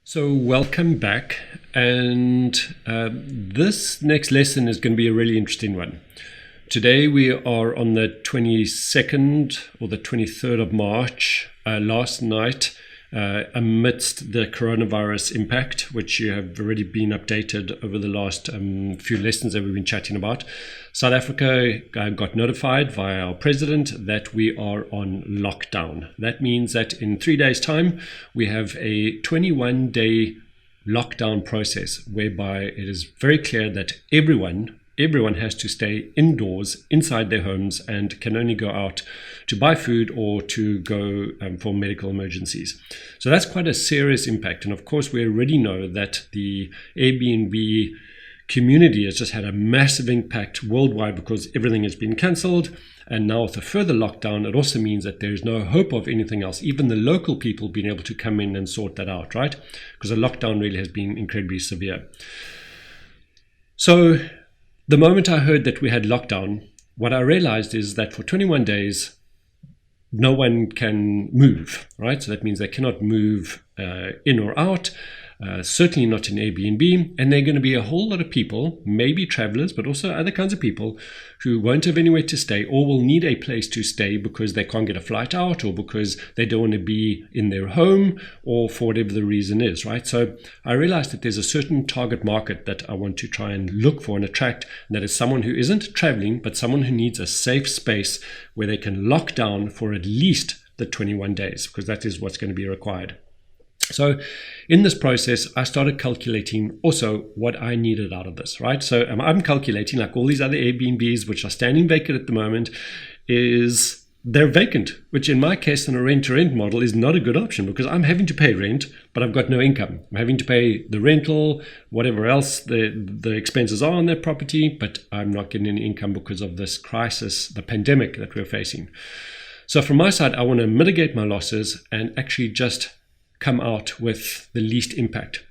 So welcome back, and this next lesson is going to be a really interesting one. Today we are on the 22nd or the 23rd of March. Last night, amidst the coronavirus impact, which you have already been updated over the last few lessons that we've been chatting about, South Africa got notified via our president that we are on lockdown. That means that in 3 days' time, we have a 21-day lockdown process whereby it is very clear that everyone has to stay indoors inside their homes and can only go out to buy food or to go for medical emergencies. So that's quite a serious impact. And of course, we already know that the Airbnb community has just had a massive impact worldwide because everything has been cancelled. And now with a further lockdown, it also means that there is no hope of anything else, even the local people being able to come in and sort that out, right? Because the lockdown really has been incredibly severe. So the moment I heard that we had lockdown, what I realized is that for 21 days, no one can move, right? So that means they cannot move in or out, certainly not in Airbnb. And there are going to be a whole lot of people, maybe travelers, but also other kinds of people who won't have anywhere to stay or will need a place to stay because they can't get a flight out or because they don't want to be in their home or for whatever the reason is, right? So I realized that there's a certain target market that I want to try and look for and attract. And that is someone who isn't traveling, but someone who needs a safe space where they can lock down for at least the 21 days, because that is what's going to be required. So in this process, I started calculating also what I needed out of this, right? So I'm calculating, like all these other Airbnbs, which are standing vacant at the moment, is they're vacant, which in my case in a rent-to-rent model is not a good option because I'm having to pay rent, but I've got no income. I'm having to pay the rental, whatever else the expenses are on that property, but I'm not getting any income because of this crisis, the pandemic that we're facing. So from my side, I want to mitigate my losses and actually just come out with the least impact.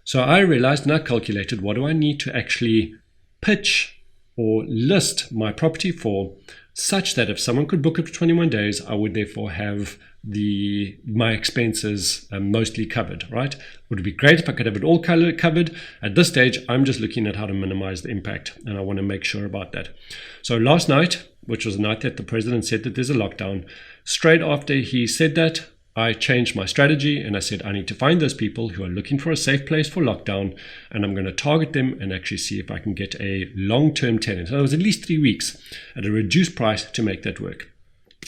So I realized and I calculated, what do I need to actually pitch or list my property for, such that if someone could book it for 21 days, I would therefore have my expenses mostly covered, right? Would it be great if I could have it all covered? At this stage, I'm just looking at how to minimize the impact, and I want to make sure about that. So last night, which was the night that the president said that there's a lockdown, straight after he said that, I changed my strategy and I said, I need to find those people who are looking for a safe place for lockdown, and I'm going to target them and actually see if I can get a long-term tenant. So it was at least 3 weeks at a reduced price to make that work.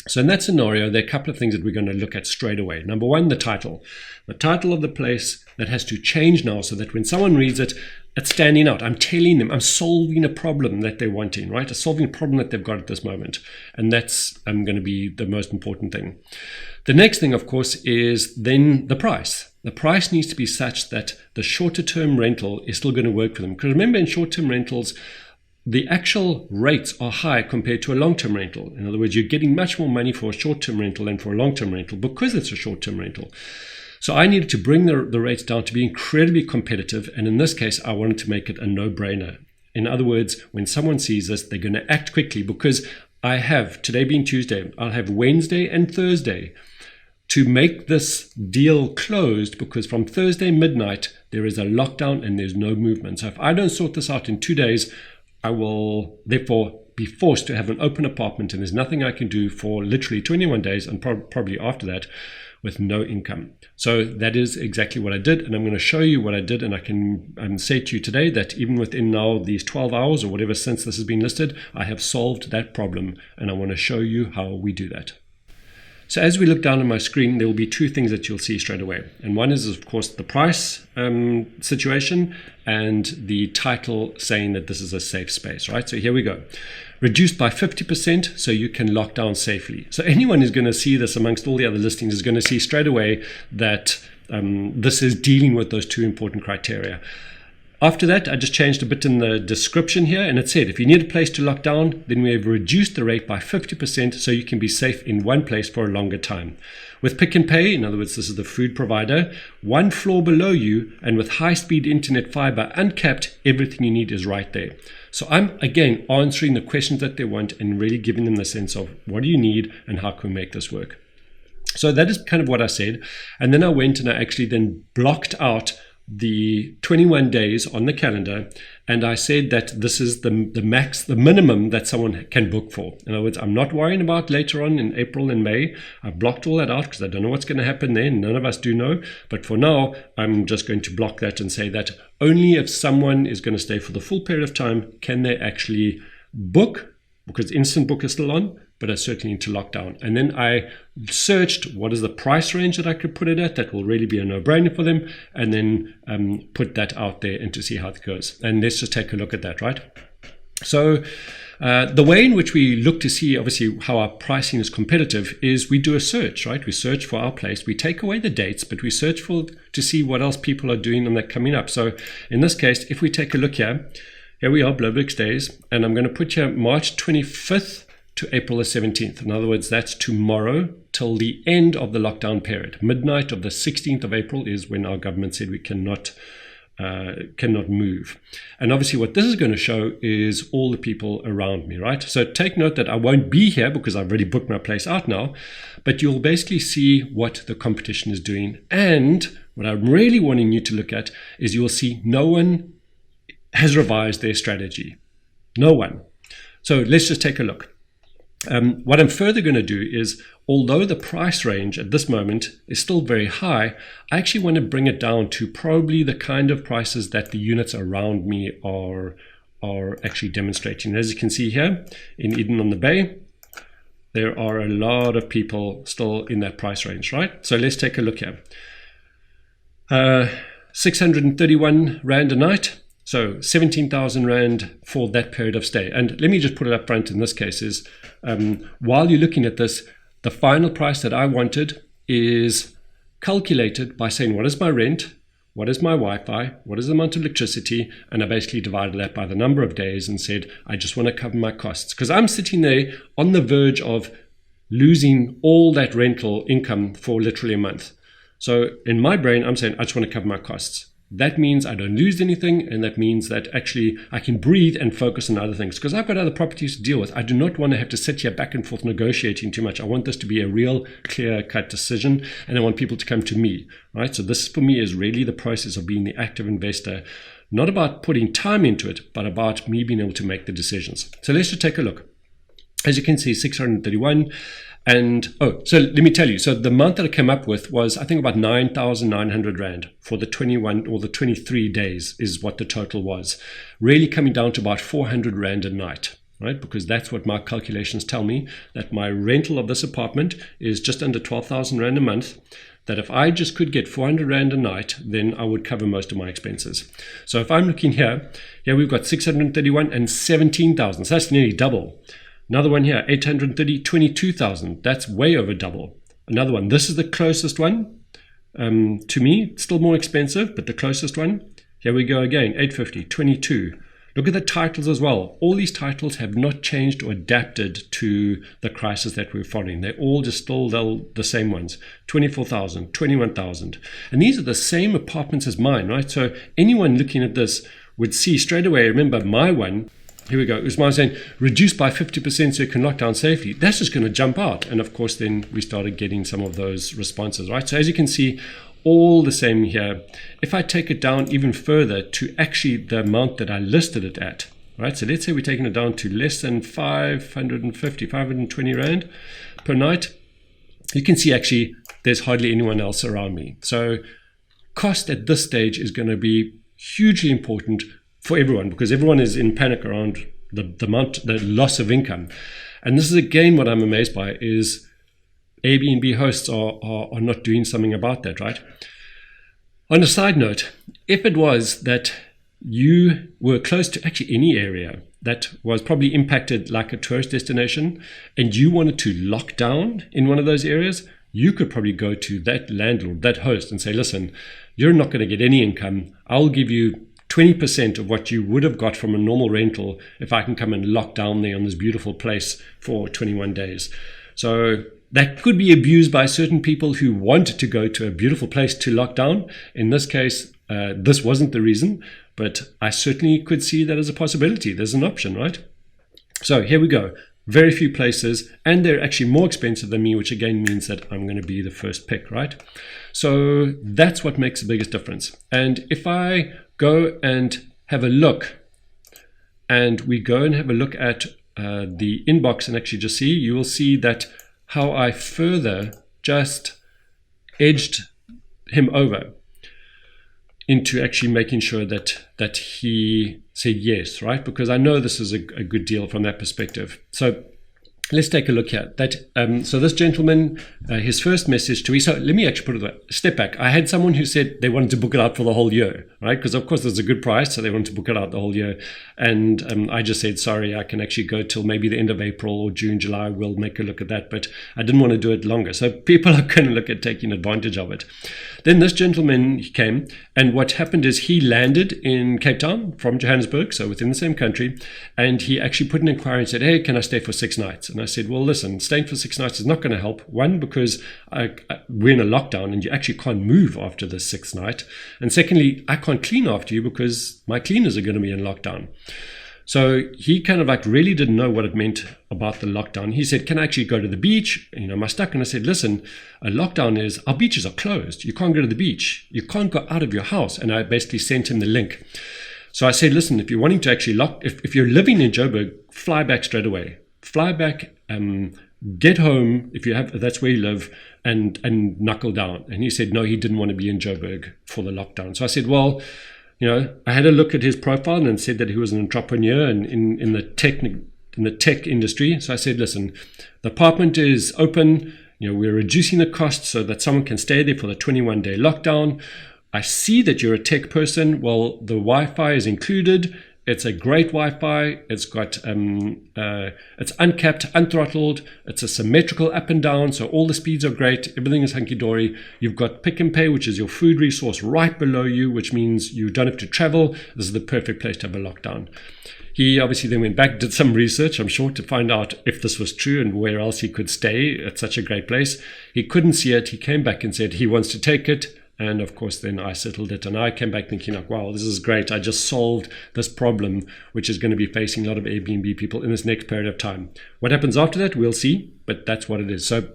So in that scenario, there are a couple of things that we're going to look at straight away. Number one, the title. The title of the place that has to change now so that when someone reads it, it's standing out. I'm telling them, I'm solving a problem that they're wanting, right? I'm solving a problem that they've got at this moment. And that's going to be the most important thing. The next thing, of course, is then the price. The price needs to be such that the shorter term rental is still going to work for them. Because remember, in short term rentals, the actual rates are high compared to a long-term rental. In other words, you're getting much more money for a short-term rental than for a long-term rental because it's a short-term rental. So I needed to bring the rates down to be incredibly competitive. And in this case, I wanted to make it a no-brainer. In other words, when someone sees this, they're going to act quickly because I have, today being Tuesday, I'll have Wednesday and Thursday to make this deal closed, because from Thursday midnight, there is a lockdown and there's no movement. So if I don't sort this out in 2 days, I will therefore be forced to have an open apartment, and there's nothing I can do for literally 21 days and probably after that with no income. So that is exactly what I did, and I'm going to show you what I did, and I can say to you today that even within now these 12 hours or whatever since this has been listed, I have solved that problem, and I want to show you how we do that. So as we look down on my screen, there will be two things that you'll see straight away. And one is, of course, the price situation and the title saying that this is a safe space, right? So here we go. Reduced by 50% so you can lock down safely. So anyone who's going to see this amongst all the other listings is going to see straight away that this is dealing with those two important criteria. After that, I just changed a bit in the description here, and it said, if you need a place to lock down, then we have reduced the rate by 50% so you can be safe in one place for a longer time. With Pick and Pay, in other words, this is the food provider, one floor below you, and with high-speed internet fiber uncapped, everything you need is right there. So I'm, again, answering the questions that they want and really giving them the sense of what do you need and how can we make this work. So that is kind of what I said. And then I went and I actually then blocked out the 21 days on the calendar, and I said that this is the max, the minimum that someone can book for. In other words, I'm not worrying about later on in April and May. I've blocked all that out because I don't know what's going to happen then. None of us do know. But for now, I'm just going to block that and say that only if someone is going to stay for the full period of time can they actually book, because Instant Book is still on, but I certainly need to lock down. And then I searched what is the price range that I could put it at that will really be a no-brainer for them, and then put that out there and to see how it goes. And let's just take a look at that, right? So the way in which we look to see, obviously, how our pricing is competitive is we do a search, right? We search for our place. We take away the dates, but we search to see what else people are doing on that coming up. So in this case, if we take a look here we are, Blowbricks days, and I'm going to put here March 25th to April the 17th. In other words, that's tomorrow till the end of the lockdown period. Midnight of the 16th of April is when our government said we cannot move. And obviously what this is going to show is all the people around me, right? So take note that I won't be here because I've already booked my place out now, but you'll basically see what the competition is doing. And what I'm really wanting you to look at is you'll see no one has revised their strategy. No one. So let's just take a look. What I'm further going to do is, although the price range at this moment is still very high, I actually want to bring it down to probably the kind of prices that the units around me are actually demonstrating. As you can see here in Eden on the Bay, there are a lot of people still in that price range, right? So let's take a look here. 631 Rand a night. So 17,000 Rand for that period of stay. And let me just put it up front in this case is, while you're looking at this, the final price that I wanted is calculated by saying, what is my rent? What is my Wi-Fi? What is the amount of electricity? And I basically divided that by the number of days and said, I just want to cover my costs. Because I'm sitting there on the verge of losing all that rental income for literally a month. So in my brain, I'm saying, I just want to cover my costs. That means I don't lose anything, and that means that actually I can breathe and focus on other things because I've got other properties to deal with. I do not want to have to sit here back and forth negotiating too much. I want this to be a real clear-cut decision, and I want people to come to me, right? So this for me is really the process of being the active investor, not about putting time into it, but about me being able to make the decisions. So let's just take a look. As you can see, 631. And, so let me tell you, so the amount that I came up with was, I think, about 9,900 Rand for the 21 or the 23 days is what the total was. Really coming down to about 400 Rand a night, right? Because that's what my calculations tell me, that my rental of this apartment is just under 12,000 Rand a month, that if I just could get 400 Rand a night, then I would cover most of my expenses. So if I'm looking here, we've got 631 and 17,000, so that's nearly double. Another one here, 830, 22,000. That's way over double. Another one, this is the closest one. To me, it's still more expensive, but the closest one. Here we go again, 850, 22. Look at the titles as well. All these titles have not changed or adapted to the crisis that we're following. They're all just still the same ones. 24,000, 21,000. And these are the same apartments as mine, right? So anyone looking at this would see straight away, remember my one, here we go. Usman saying, reduce by 50% so you can lock down safely. That's just going to jump out. And of course, then we started getting some of those responses, right? So as you can see, all the same here. If I take it down even further to actually the amount that I listed it at, right? So let's say we're taking it down to less than 520 Rand per night. You can see actually there's hardly anyone else around me. So cost at this stage is going to be hugely important for everyone, because everyone is in panic around the loss of income. And this is again what I'm amazed by is Airbnb hosts are not doing something about that, right? On a side note, if it was that you were close to actually any area that was probably impacted like a tourist destination and you wanted to lock down in one of those areas, you could probably go to that landlord, that host, and say, listen, you're not going to get any income. I'll give you 20% of what you would have got from a normal rental if I can come and lock down there on this beautiful place for 21 days. So that could be abused by certain people who want to go to a beautiful place to lock down. In this case, this wasn't the reason, but I certainly could see that as a possibility. There's an option, right? So here we go. very few places, and they're actually more expensive than me, which again means that I'm going to be the first pick, right? So that's what makes the biggest difference. And if I go and have a look, and we go and have a look at the inbox and actually just see, you will see that how I further just edged him over into actually making sure that he said yes, right? Because I know this is a good deal from that perspective. So let's take a look here. So this gentleman, his first message to me, so let me actually put it step back. I had someone who said they wanted to book it out for the whole year, right? Because of course there's a good price, so they wanted to book it out the whole year. And I just said, sorry, I can actually go till maybe the end of April or June, July. We'll make a look at that. But I didn't want to do it longer. So people are going to look at taking advantage of it. Then this gentleman came, and what happened is he landed in Cape Town from Johannesburg, so within the same country, and he actually put an inquiry and said, hey, can I stay for 6 nights? And I said, well, listen, staying for 6 nights is not going to help. One, because we're in a lockdown and you actually can't move after the 6th night. And secondly, I can't clean after you because my cleaners are going to be in lockdown. So he kind of like really didn't know what it meant about the lockdown. He said, can I actually go to the beach? Am I stuck? And I said, listen, a lockdown is, our beaches are closed. You can't go to the beach. You can't go out of your house. And I basically sent him the link. So I said, listen, if you're wanting to actually if you're living in Joburg, fly back straight away. Fly back, get home if that's where you live, and knuckle down. And he said, no, he didn't want to be in Joburg for the lockdown. So I said, well, I had a look at his profile and said that he was an entrepreneur and in the tech industry. So I said, listen, the apartment is open. We're reducing the cost so that someone can stay there for the 21-day lockdown. I see that you're a tech person. Well, the Wi-Fi is included. It's a great Wi-Fi. It's got it's uncapped, unthrottled. It's a symmetrical up and down, so all the speeds are great. Everything is hunky-dory. You've got Pick and Pay, which is your food resource right below you, which means you don't have to travel. This is the perfect place to have a lockdown. He obviously then went back, did some research, I'm sure, to find out if this was true and where else he could stay at such a great place. He couldn't see it. He came back and said he wants to take it. And of course, then I settled it. And I came back thinking like, wow, this is great. I just solved this problem, which is going to be facing a lot of Airbnb people in this next period of time. What happens after that, we'll see. But that's what it is. So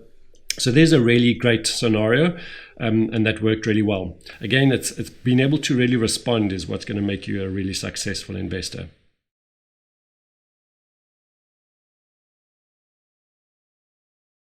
there's a really great scenario, and that worked really well. Again, it's being able to really respond is what's going to make you a really successful investor.